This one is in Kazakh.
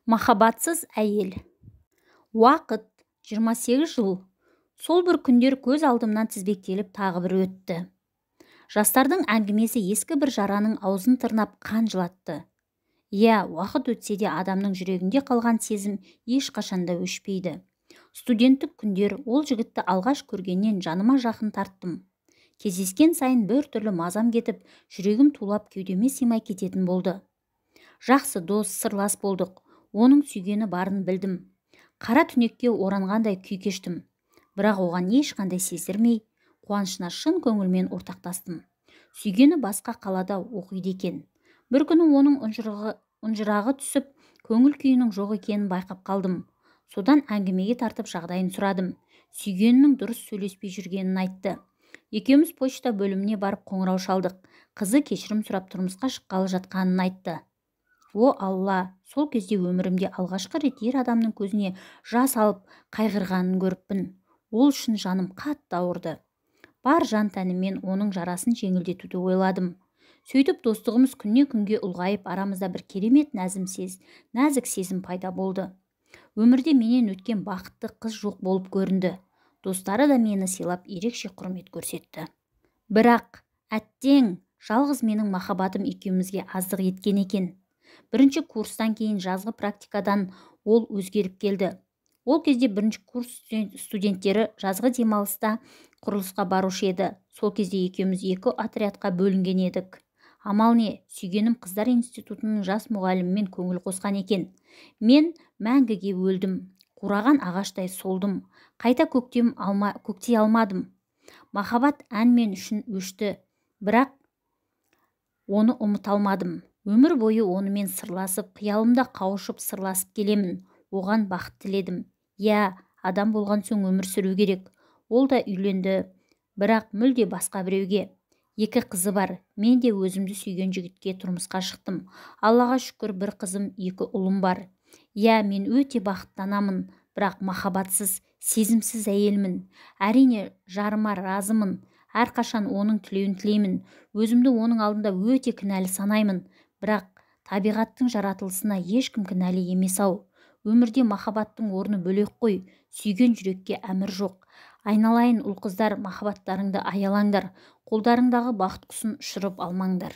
Махаббатсыз әйел. Уақыт 28 жыл. Сол бір күндер көз алдымнан тізбектеліп тағы бір өтті. Жастардың әңгімесі ескі бір жараның аузын тырнап қан жылатты. Иә, уақыт өтсе де адамның жүрегінде қалған сезім ешқашанда өшпейді. Студенттік күндер ол жігітті алғаш көргеннен жаныма жақын тарттым. Кездескен сайын бір түрлі мазам кетіп, жүрегім тулап кеудеме сыймай кететін болды. Жақсы дос, сырлас болдық. Оның сүйгені барын білдім. Қара түнекке оранғандай күй кештім. Бірақ оған ешқандай сездірмей, қуанышына шын көңілмен ортақтастым. Сүйгені басқа қалада оқиды екен. Бір күні оның ұнжырағы түсіп, көңіл күйінің жоқ екенін байқап қалдым. Содан әңгімеге тартып жағдайын сұрадым. Сүйгенінің дұрыс сөйлеспей жүргенін айтты. Екеуміз почта бөліміне барып қоңырау шалдық. Қызы кешірім сұрап тұрмысқа шыққалы жатқанын айтты. О Алла, сол кезде өмірімде алғашқы рет ер адамның көзіне жас алып қайғырғанын көріппін. Ол үшін жаным қатты ауырды. Бар жан тәніммен оның жарасын жеңілдетуді ойладым. Сөйтіп достығымыз күннен күнге ұлғайып, арамызда бір керемет нәзік сезім пайда болды. Өмірде менен өткен бақытты қыз жоқ болып көрінді. Достары да мені сыйлап ерекше құрмет көрсетті. Бірақ әттең, жалғыз менің махаббатым екеумізге аздық еткен екен. Бірінші курстан кейін жазғы практикадан ол өзгеріп келді. Ол кезде бірінші курс студенттері жазғы демалыста құрылысқа барушы еді. Сол кезде екеуміз екі отрядқа бөлінген едік. Амал не, сүйгенім қыздар институтының жас мұғалімімен көңіл қосқан екен. Мен мәңгіге өлдім. Қураған ағаштай солдым. Қайта көктей алмадым. Махаббат әнмен үшін өшті. Бірақ оны ұмыта алмадым. Өмір бойы онымен сырласып, қиялымда қауышып сырласып келемін. Оған бақыт тіледім. Иә, адам болған соң өмір сүру керек. Ол да үйленді, бірақ мүлде басқа біреуге. 2 қызы бар. Мен де өзімді сүйген жігітке тұрмысқа шықтым. Аллаға шүкір, бір қызым, 2 ұлым бар. Иә, мен өте бақыттанамын, бірақ махаббатсыз, сезімсіз әйелмін. Әрине, жарыма разымын. Әрқашан оның тілеуін тілеймін. Өзімді оның алдында өте кінәлі санаймын. Бірақ табиғаттың жаратылысына ешкім кінәлі емес-ау. Өмірде махаббаттың орны бөлек қой. Сүйген жүрекке әмір жоқ. Айналайын ұл қыздар, махаббаттарыңды аялаңдар. Қолдарыңдағы бақыт құсын ұшырып алмаңдар.